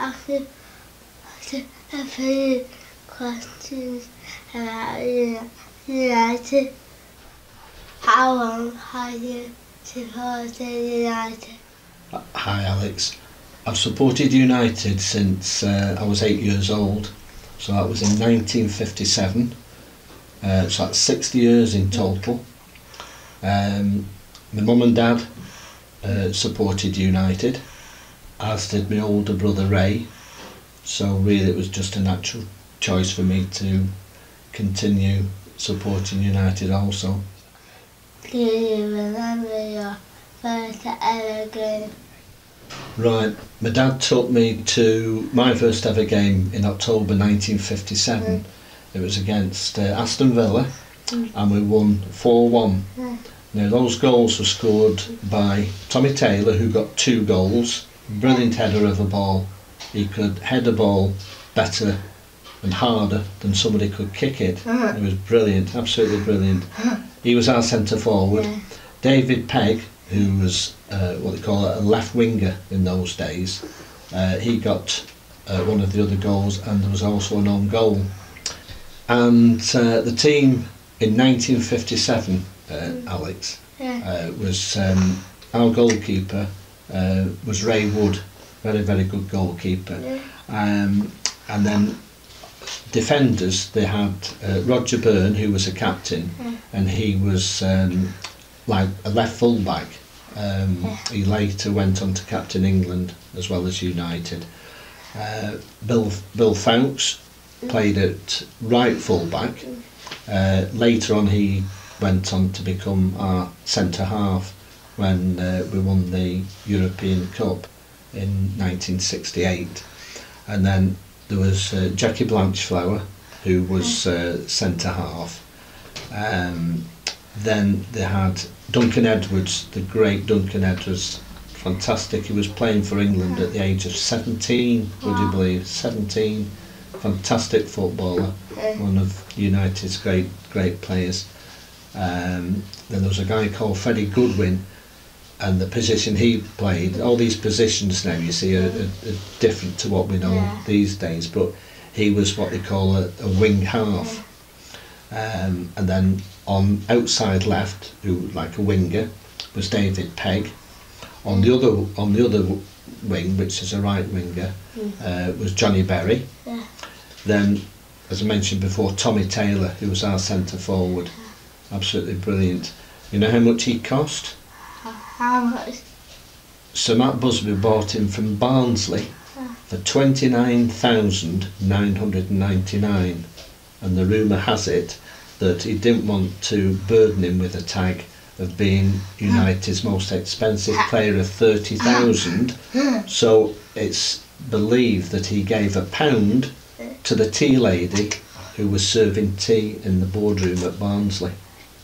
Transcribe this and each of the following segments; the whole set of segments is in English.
ask a few questions about United. How long have you supported United? Hi Alex. I've supported United since I was 8 years old, so that was in 1957, so that's 60 years in total. My mum and dad supported United, as did my older brother Ray, so really it was just a natural choice for me to continue supporting United also. Do you remember your first ever game? Right, my dad took me to my first ever game in October 1957. It was against Aston Villa, and we won 4-1. Now those goals were scored by Tommy Taylor, who got 2 goals. Brilliant header of a ball. He could head a ball better and harder than somebody could kick it. It was brilliant, absolutely brilliant. He was our centre forward. David Pegg, who was what they call a left winger in those days, he got one of the other goals, and there was also an own goal. And the team in 1957, Alex, was our goalkeeper was Ray Wood, very good goalkeeper. And then defenders, they had Roger Byrne, who was a captain, and he was like a left full back. He later went on to captain England as well as United. Bill Fowkes played at right full back. Later on he went on to become our centre half when we won the European Cup in 1968. And then there was Jackie Blanchflower, who was centre half. Then they had Duncan Edwards, the great Duncan Edwards, fantastic. He was playing for England at the age of 17, would you believe? 17, fantastic footballer, one of United's great players. Then there was a guy called Freddie Goodwin, and the position he played, all these positions now you see are different to what we know these days, but he was what they call a wing half. And then on outside left, who like a winger, was David Pegg. On the other wing, which is a right winger, was Johnny Berry. Then, as I mentioned before, Tommy Taylor, who was our centre forward. Absolutely brilliant. You know how much he cost? How much? Sir Matt Busby bought him from Barnsley for £29,999, and the rumour has it that he didn't want to burden him with a tag of being United's most expensive player of 30,000, so it's believed that he gave £1 to the tea lady who was serving tea in the boardroom at Barnsley.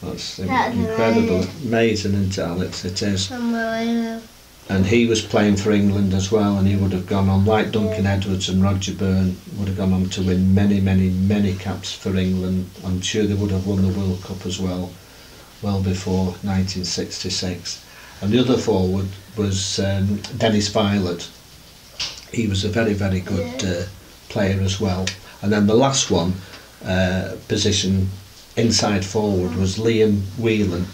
That's incredible, amazing, isn't it, Alex? It is. Unbelievable. And he was playing for England as well, and he would have gone on, like Duncan Edwards and Roger Byrne, would have gone on to win many caps for England. I'm sure they would have won the World Cup as well before 1966. And the other forward was Dennis Violet. He was a very good player as well. And then the last one, position inside forward, was Liam Whelan,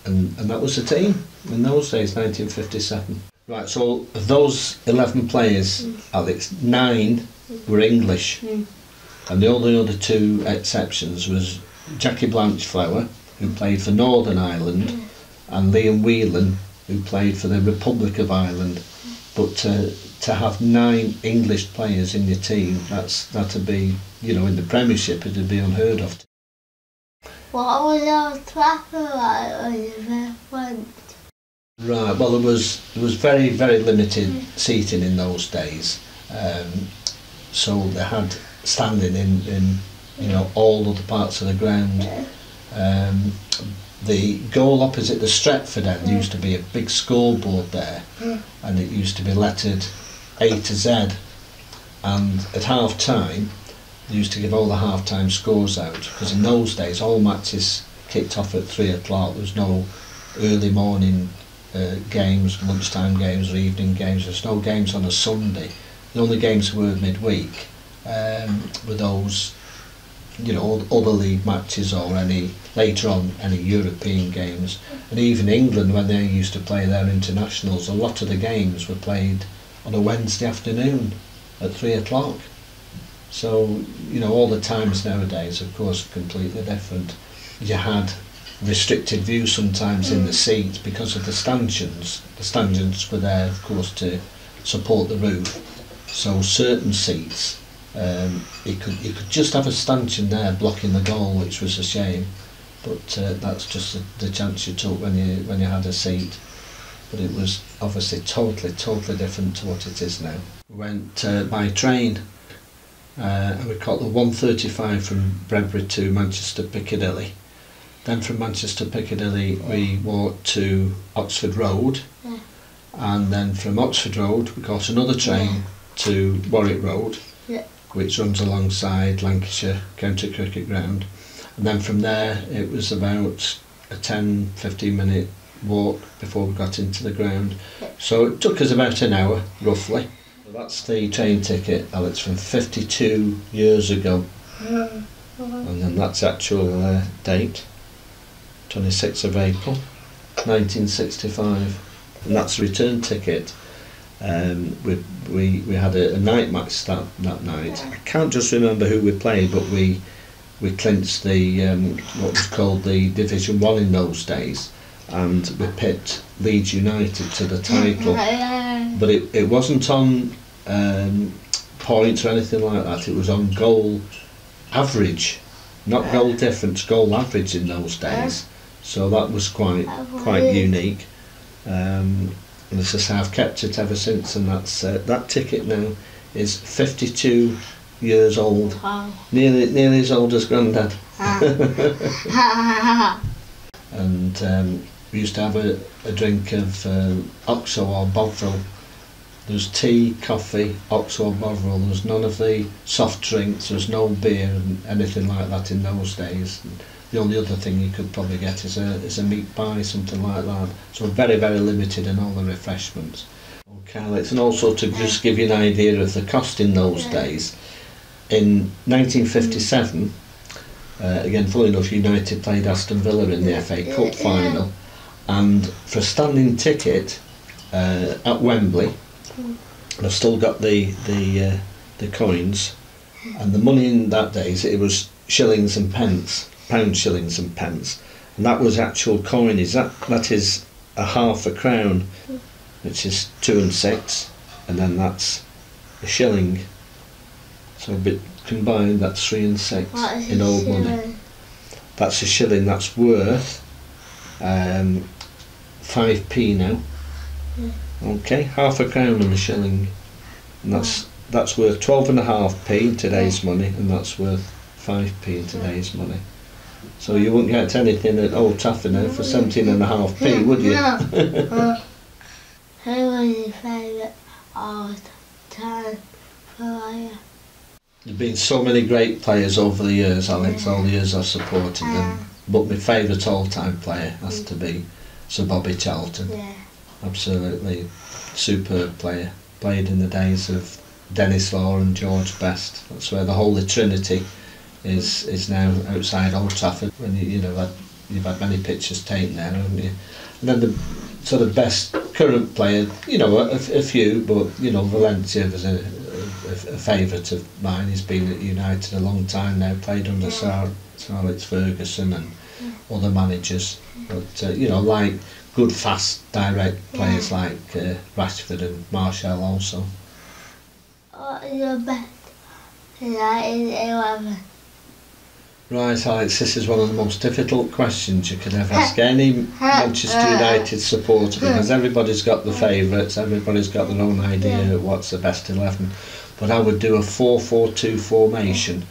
and that was the team in those days, 1957. Right, so of those 11 players, Alex, 9 were English, and the only other 2 exceptions was Jackie Blanchflower, who played for Northern Ireland, and Liam Whelan, who played for the Republic of Ireland. But to have 9 English players in your team, that'd be, you know, in the Premiership, it'd be unheard of. What was your traffic like when you first went? Right, well there was very limited seating in those days, so they had standing in you know, all other parts of the ground. The goal opposite the Stretford end used to be a big scoreboard there, and it used to be lettered A to Z, and at half time they used to give all the half-time scores out, because in those days all matches kicked off at 3 o'clock. There was no early morning games, lunchtime games or evening games. There's no games on a Sunday The only games were midweek, with those, you know, other league matches or any later on any European games. And even England, when they used to play their internationals, a lot of the games were played on a Wednesday afternoon at 3 o'clock. So, you know, all the times nowadays, of course, are completely different. You had restricted view sometimes in the seats because of the stanchions. The stanchions were there, of course, to support the roof. So certain seats, you could just have a stanchion there blocking the goal, which was a shame. But that's just the chance you took when you had a seat. But it was obviously totally different to what it is now. We went by train, and we caught the 1:35 from Bredbury to Manchester Piccadilly. Then from Manchester Piccadilly we walked to Oxford Road, and then from Oxford Road we caught another train to Warwick Road, which runs alongside Lancashire County Cricket Ground. And then from there it was about a 10-15 minute walk before we got into the ground. So it took us about an hour roughly. So that's the train ticket, Alex, from 52 years ago. And then that's the actual date, 26th of April 1965. And that's the return ticket. We had a night match that night. I can't just remember who we played, but we clinched the what was called the Division 1 in those days, and we pipped Leeds United to the title. But it wasn't on points or anything like that. It was on goal average, not goal difference, goal average in those days. So that was quite unique. And as I say, I've kept it ever since, and that's that ticket now is 52 years old. Wow. Nearly as old as Grandad. And we used to have a drink of Oxo or Bovril. There was tea, coffee, Oxo or Bovril. There was none of the soft drinks. There was no beer and anything like that in those days. And the only other thing you could probably get is a meat pie, something like that. So very limited in all the refreshments. Okay, Alex, and also to just give you an idea of the cost in those days. In 1957, again, funnily enough, United played Aston Villa in the FA Cup final, and for a standing ticket at Wembley, and I've still got the coins, and the money in that days, it was shillings and pence, pound shillings and pence, and that was actual coinage. That is a half a crown, which is 2 and 6, and then that's a shilling. So combined, that's 3 and 6 in old money. That's a shilling. That's worth 5p now. Okay, half a crown and a shilling, and that's worth 12.5p in today's money, and that's worth 5p in today's money. So you wouldn't get anything at Old Trafford now for 17.5p, would you? Who was your favourite all-time player? There've been so many great players over the years, Alex, all the years I've supported them. But my favourite all-time player has to be Sir Bobby Charlton. Absolutely superb player. Played in the days of Dennis Law and George Best. That's where the Holy Trinity is now outside Old Trafford. When you've had many pictures taken there, haven't you? And then the sort of best current player, a few, but Valencia was a favourite of mine. He's been at United a long time now, played under Sir Alex Ferguson and other managers. But like good, fast, direct players like Rashford and Martial also. What is your best United 11? Right, Alex, this is one of the most difficult questions you could ever ask any Manchester United supporter, because everybody's got the favourites, everybody's got their own idea of what's the best 11. But I would do a 4-4-2 formation,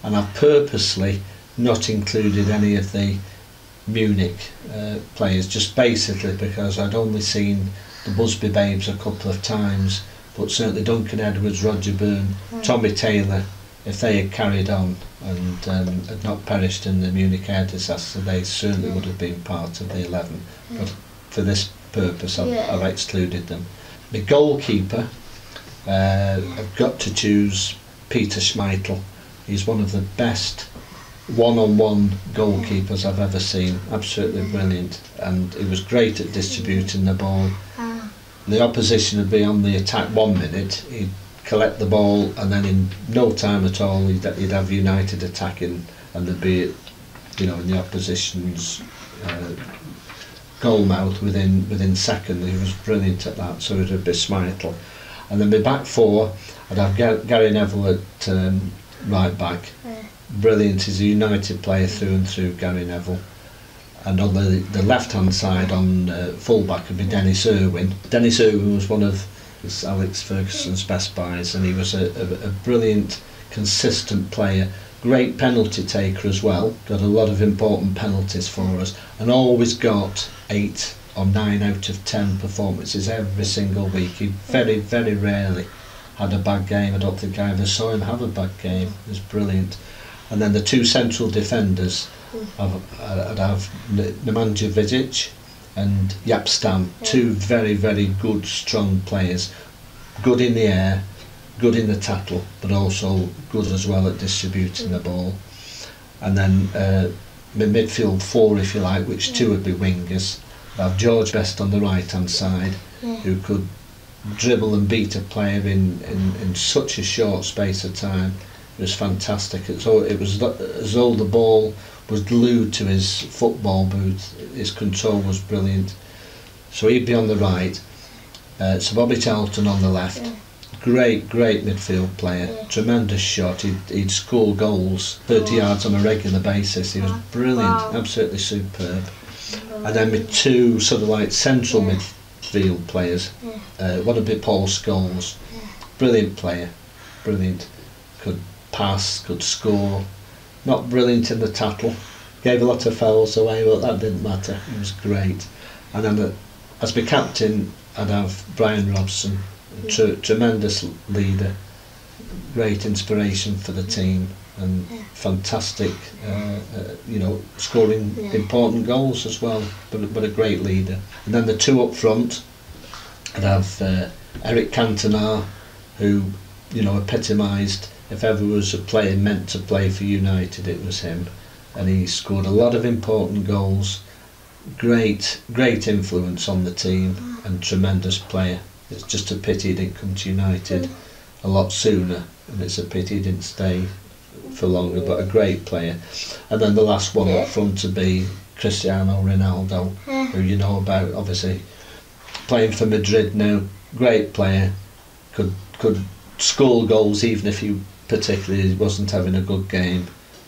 and I've purposely not included any of the Munich players, just basically because I'd only seen the Busby Babes a couple of times, but certainly Duncan Edwards, Roger Byrne, Tommy Taylor, if they had carried on and had not perished in the Munich air disaster, they certainly would have been part of the 11. But for this purpose, I've excluded them. The goalkeeper, I've got to choose Peter Schmeichel. He's one of the best one-on-one goalkeepers I've ever seen. Absolutely brilliant, and he was great at distributing the ball. The opposition would be on the attack 1 minute, he'd collect the ball, and then in no time at all he'd have United attacking, and there'd be, you know, in the opposition's goal mouth within seconds. He was brilliant at that. So it would be Schmeichel, and then my back four, I'd have Gary Neville at right back. Brilliant. He's a United player through and through, Gary Neville. And on the left hand side, on full back, would be Dennis Irwin. Dennis Irwin was one of Alex Ferguson's best buys, and he was a brilliant, consistent player. Great penalty taker as well. Got a lot of important penalties for us, and always got 8 or 9 out of 10 performances every single week. He very, very rarely had a bad game. I don't think I ever saw him have a bad game. It was brilliant. And then the two central defenders, I'd have Nemanja Vidic and Jaap Stam, two very, very good, strong players. Good in the air, good in the tackle, but also good as well at distributing the ball. And then my midfield four, if you like, which two would be wingers. I'd have George Best on the right hand side, who could dribble and beat a player in such a short space of time. It was fantastic. It was as though the ball was glued to his football boot. His control was brilliant. So he'd be on the right. So Bobby Charlton on the left. Great midfield player. Tremendous shot. He'd score goals 30 yards on a regular basis. He was brilliant. Absolutely superb. And then with two sort of like central midfield players. One would be Paul Scholes. Brilliant player. Brilliant. Could pass, could score. Not brilliant in the tackle. Gave a lot of fouls away, but that didn't matter. He was great. And then as my captain, I'd have Brian Robson. Tremendous leader. Great inspiration for the team. And fantastic, scoring important goals as well. But a great leader. And then the two up front, I'd have Eric Cantona, who, epitomised, if ever was a player meant to play for United, it was him. And he scored a lot of important goals. Great influence on the team, and tremendous player. It's just a pity he didn't come to United a lot sooner, and it's a pity he didn't stay for longer, but a great player. And then the last one up front to be Cristiano Ronaldo, who you know about, obviously playing for Madrid now. Great player, could score goals even if he particularly wasn't having a good game.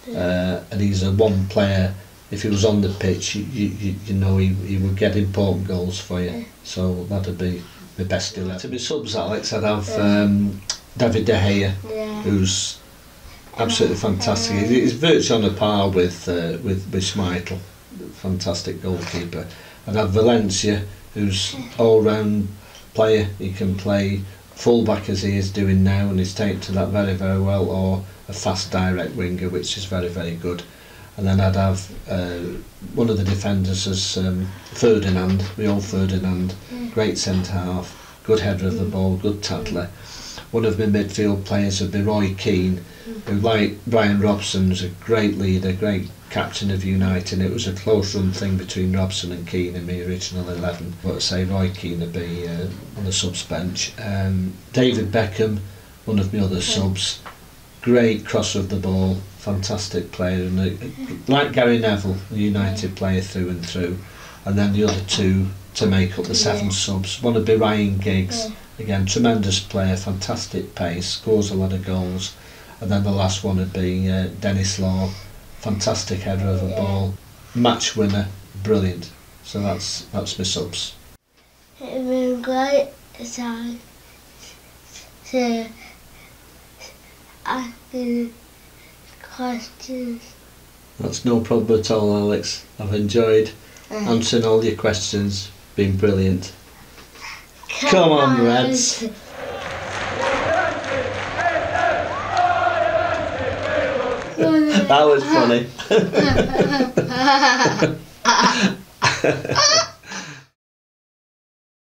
And he's a one player. If he was on the pitch, he would get important goals for you. So that'd be the best 11. To be subs, Alex, I'd have David De Gea, who's absolutely fantastic. He's virtually on a par with Schmeichel, fantastic goalkeeper. I'd have Valencia, who's all-round player. He can play full-back as he is doing now, and he's taken to that very, very well, or a fast direct winger, which is very, very good. And then I'd have one of the defenders as Ferdinand, Rio Ferdinand, great centre-half, good header of the ball, good tackler. One of my midfield players would be Roy Keane, who, like Brian Robson, was a great leader, great captain of United. It was a close-run thing between Robson and Keane in the original 11, but I'd say Roy Keane would be on the subs bench. David Beckham, one of my other subs, great crosser of the ball, fantastic player, and like Gary Neville, a United player through and through. And then the other two to make up the 7 subs. One would be Ryan Giggs, again tremendous player, fantastic pace, scores a lot of goals. And then the last one would be Dennis Law, fantastic header of a ball, match winner, brilliant. So that's my subs. It's been great time to asking questions. That's no problem at all, Alex. I've enjoyed answering all your questions. Been brilliant. Come on, Reds. That was funny.